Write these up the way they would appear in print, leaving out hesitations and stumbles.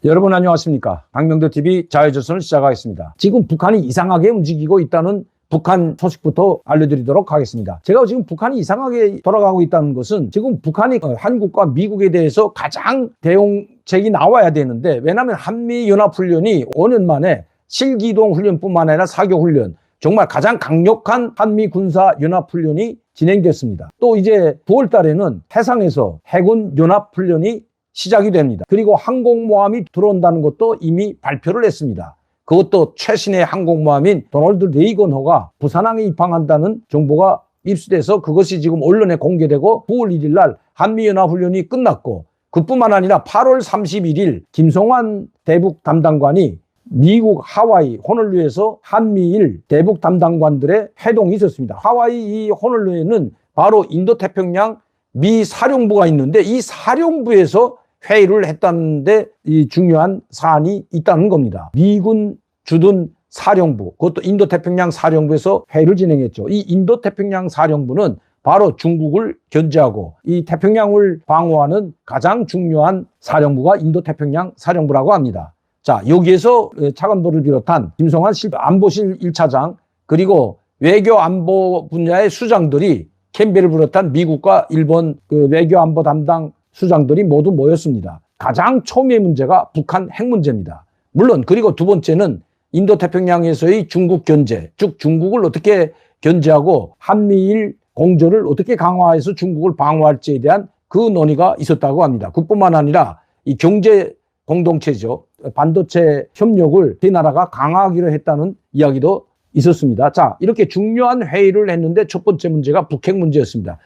여러분 안녕하십니까. 박명도TV 자유조선을 시작하겠습니다. 지금 북한이 이상하게 움직이고 있다는 북한 소식부터 알려드리도록 하겠습니다. 제가 지금 북한이 이상하게 돌아가고 있다는 것은 지금 북한이 한국과 미국에 대해서 가장 대응책이 나와야 되는데, 왜냐하면 한미연합훈련이 5년 만에 실기동훈련뿐만 아니라 사교훈련, 정말 가장 강력한 한미군사연합훈련이 진행됐습니다. 또 이제 9월 달에는 해상에서 해군연합훈련이 시작이 됩니다. 그리고 항공모함이 들어온다는 것도 이미 발표를 했습니다. 그것도 최신의 항공모함인 도널드 레이건호가 부산항에 입항한다는 정보가 입수돼서 그것이 지금 언론에 공개되고 9월 1일 날 한미연합훈련이 끝났고, 그뿐만 아니라 8월 31일 김성환 대북 담당관이 미국 하와이 호놀룰루에서 한미일 대북 담당관들의 회동이 있었습니다. 하와이 이 호놀룰루에는 바로 인도태평양 미 사령부가 있는데, 이 사령부에서 회의를 했다는데 이 중요한 사안이 있다는 겁니다. 미군 주둔 사령부, 그것도 인도태평양 사령부에서 회의를 진행했죠. 이 인도태평양 사령부는 바로 중국을 견제하고 이 태평양을 방어하는 가장 중요한 사령부가 인도태평양 사령부라고 합니다. 자, 여기에서 차관보를 비롯한 김성환 안보실 1차장 그리고 외교안보 분야의 수장들이 캠벨을 비롯한 미국과 일본 외교안보 담당 수장들이 모두 모였습니다. 가장 초미의 문제가 북한 핵 문제입니다. 물론 그리고 두 번째는 인도태평양에서의 중국 견제, 즉 중국을 어떻게 견제하고 한미일 공조를 어떻게 강화해서 중국을 방어할지에 대한 그 논의가 있었다고 합니다. 그뿐만 아니라 이 경제 공동체죠. 반도체 협력을 세 나라가 강화하기로 했다는 이야기도 있었습니다. 자, 이렇게 중요한 회의를 했는데 첫 번째 문제가 북핵 문제였습니다.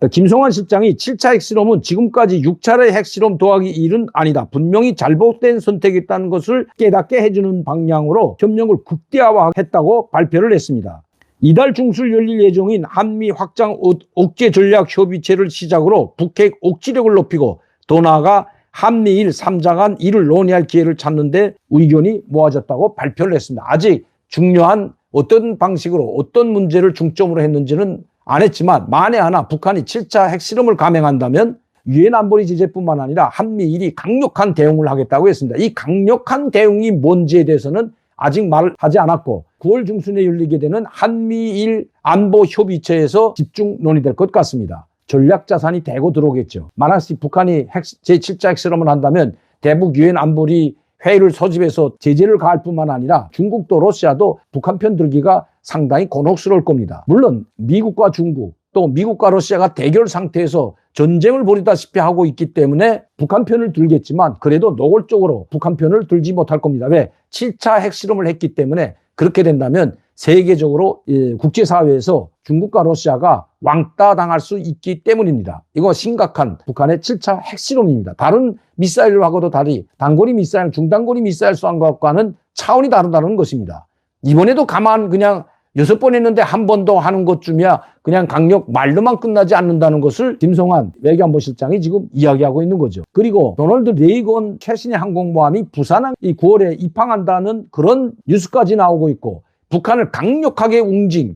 김성환 실장이 7차 핵실험은 지금까지 6차례 핵실험 도하기 일은 아니다. 분명히 잘못된 선택이었다는 것을 깨닫게 해주는 방향으로 협력을 극대화했다고 발표를 했습니다. 이달 중순 열릴 예정인 한미 확장 억제 전략 협의체를 시작으로 북핵 억지력을 높이고 더 나아가 한미일 3자 간 이를 논의할 기회를 찾는 데 의견이 모아졌다고 발표를 했습니다. 아직 중요한 어떤 방식으로 어떤 문제를 중점으로 했는지는 안 했지만, 만에 하나 북한이 7차 핵실험을 감행한다면 유엔 안보리 제재뿐만 아니라 한미일이 강력한 대응을 하겠다고 했습니다. 이 강력한 대응이 뭔지에 대해서는 아직 말하지 않았고 9월 중순에 열리게 되는 한미일 안보협의체에서 집중 논의될 것 같습니다. 전략자산이 대거 들어오겠죠. 만약 북한이 제7차 핵실험을 한다면 대북 유엔 안보리 회의를 소집해서 제재를 가할 뿐만 아니라 중국도 러시아도 북한 편 들기가 상당히 곤혹스러울 겁니다. 물론 미국과 중국 또 미국과 러시아가 대결 상태에서 전쟁을 벌이다시피 하고 있기 때문에 북한 편을 들겠지만 그래도 노골적으로 북한 편을 들지 못할 겁니다. 왜? 7차 핵실험을 했기 때문에. 그렇게 된다면 세계적으로 국제사회에서 중국과 러시아가 왕따 당할 수 있기 때문입니다. 이거 심각한 북한의 7차 핵실험입니다. 다른 미사일하고도 달리 단거리 미사일, 중단거리 미사일 쏘는 것과는 차원이 다르다는 것입니다. 이번에도 그냥 6번 했는데 한 번 더 하는 것쯤이야 그냥 강력 말로만 끝나지 않는다는 것을 김성환 외교안보실장이 지금 이야기하고 있는 거죠. 그리고 도널드 레이건 최신의 항공모함이 부산항 9월에 입항한다는 그런 뉴스까지 나오고 있고, 북한을 강력하게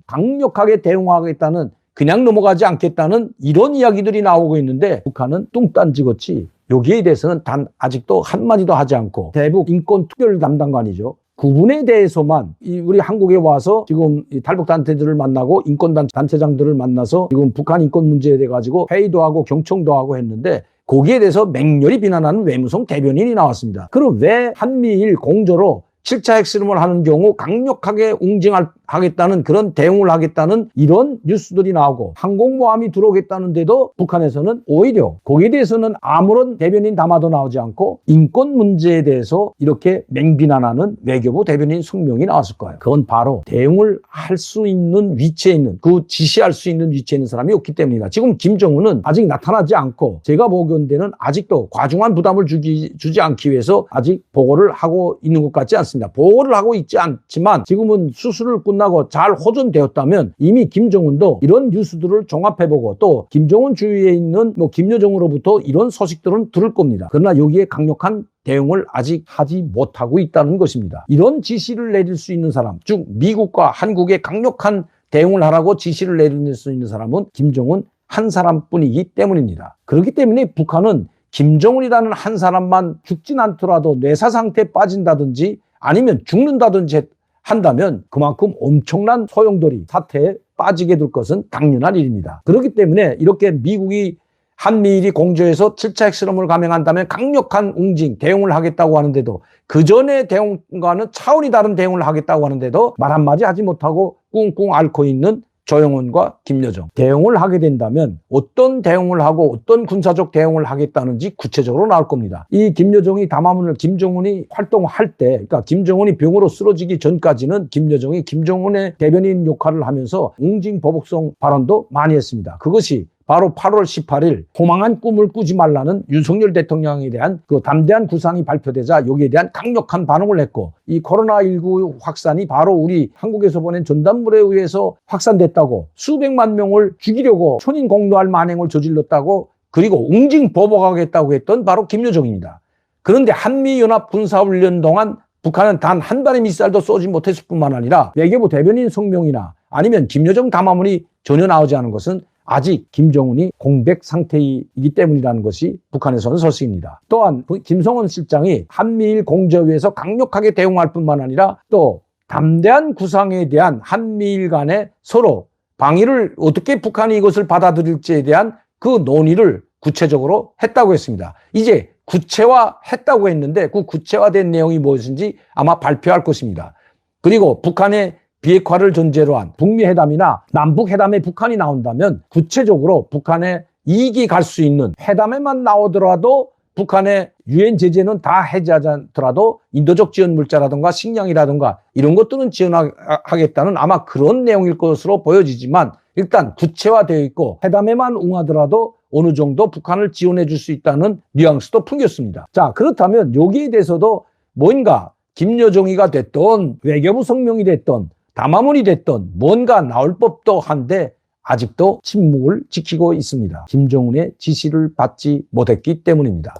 강력하게 대응하겠다는, 그냥 넘어가지 않겠다는 이런 이야기들이 나오고 있는데, 북한은 뚱딴지같이 여기에 대해서는 단 아직도 한마디도 하지 않고 대북 인권 특별 담당관이죠. 그분에 대해서만 우리 한국에 와서 지금 탈북단체들을 만나고 인권단체장들을 만나서 지금 북한 인권 문제에 대해 가지고 회의도 하고 경청도 하고 했는데, 거기에 대해서 맹렬히 비난하는 외무성 대변인이 나왔습니다. 그럼 왜 한미일 공조로 7차 핵실험을 하는 경우 강력하게 응징하겠다는 그런 대응을 하겠다는 이런 뉴스들이 나오고, 항공모함이 들어오겠다는데도 북한에서는 오히려 거기에 대해서는 아무런 대변인 담화도 나오지 않고 인권 문제에 대해서 이렇게 맹비난하는 외교부 대변인 성명이 나왔을 거예요. 그건 바로 대응을 할 수 있는 위치에 있는, 지시할 수 있는 위치에 있는 사람이 없기 때문입니다. 지금 김정은은 아직 나타나지 않고 제가 보건대는 아직도 과중한 부담을 주지 않기 위해서 아직 보고를 하고 있는 것 같지 않습니다. 보호를 하고 있지 않지만 지금은 수술을 끝나고 잘 호전되었다면 이미 김정은도 이런 뉴스들을 종합해보고 또 김정은 주위에 있는 김여정으로부터 이런 소식들은 들을 겁니다. 그러나 여기에 강력한 대응을 아직 하지 못하고 있다는 것입니다. 이런 지시를 내릴 수 있는 사람, 즉 미국과 한국에 강력한 대응을 하라고 지시를 내릴 수 있는 사람은 김정은 한 사람뿐이기 때문입니다. 그렇기 때문에 북한은 김정은이라는 한 사람만 죽진 않더라도 뇌사 상태에 빠진다든지 아니면 죽는다든지 한다면 그만큼 엄청난 소용돌이 사태에 빠지게 될 것은 당연한 일입니다. 그렇기 때문에 이렇게 미국이 한미일이 공조해서 7차 핵실험을 감행한다면 강력한 웅징 대응을 하겠다고 하는데도 그 전에 대응과는 차원이 다른 대응을 하겠다고 하는데도 말 한마디 하지 못하고 꿍꿍 앓고 있는 조영원과 김여정. 대응을 하게 된다면 어떤 대응을 하고 어떤 군사적 대응을 하겠다는지 구체적으로 나올 겁니다. 이 김여정이 담화문을 김정은이 활동할 때, 그러니까 김정은이 병으로 쓰러지기 전까지는 김여정이 김정은의 대변인 역할을 하면서 웅징 보복성 발언도 많이 했습니다. 그것이 바로 8월 18일 호망한 꿈을 꾸지 말라는 윤석열 대통령에 대한 그 담대한 구상이 발표되자 여기에 대한 강력한 반응을 했고, 이 코로나19 확산이 바로 우리 한국에서 보낸 전단물에 의해서 확산됐다고, 수백만 명을 죽이려고 천인 공노할 만행을 저질렀다고, 그리고 웅징 보복하겠다고 했던 바로 김여정입니다. 그런데 한미연합 군사훈련 동안 북한은 단 한 발의 미사일도 쏘지 못했을 뿐만 아니라 외교부 대변인 성명이나 아니면 김여정 담화문이 전혀 나오지 않은 것은 아직 김정은이 공백 상태이기 때문이라는 것이 북한에서는 설득입니다. 또한 김성원 실장이 한미일 공조위에서 강력하게 대응할 뿐만 아니라 또 담대한 구상에 대한 한미일 간의 서로 방위를 어떻게 북한이 이것을 받아들일지에 대한 그 논의를 구체적으로 했다고 했습니다. 이제 구체화했다고 했는데 그 구체화된 내용이 무엇인지 아마 발표할 것입니다. 그리고 북한의 비핵화를 전제로 한 북미 회담이나 남북 회담에 북한이 나온다면 구체적으로 북한의 이익이 갈 수 있는 회담에만 나오더라도 북한의 유엔 제재는 다 해제하더라도 인도적 지원 물자라든가 식량이라든가 이런 것들은 지원하겠다는 아마 그런 내용일 것으로 보여지지만 일단 구체화되어 있고 회담에만 응하더라도 어느 정도 북한을 지원해 줄 수 있다는 뉘앙스도 풍겼습니다. 자, 그렇다면 여기에 대해서도 뭔가 김여정이가 됐던 외교부 성명이 됐던 담화문이 됐던 뭔가 나올 법도 한데 아직도 침묵을 지키고 있습니다. 김정은의 지시를 받지 못했기 때문입니다.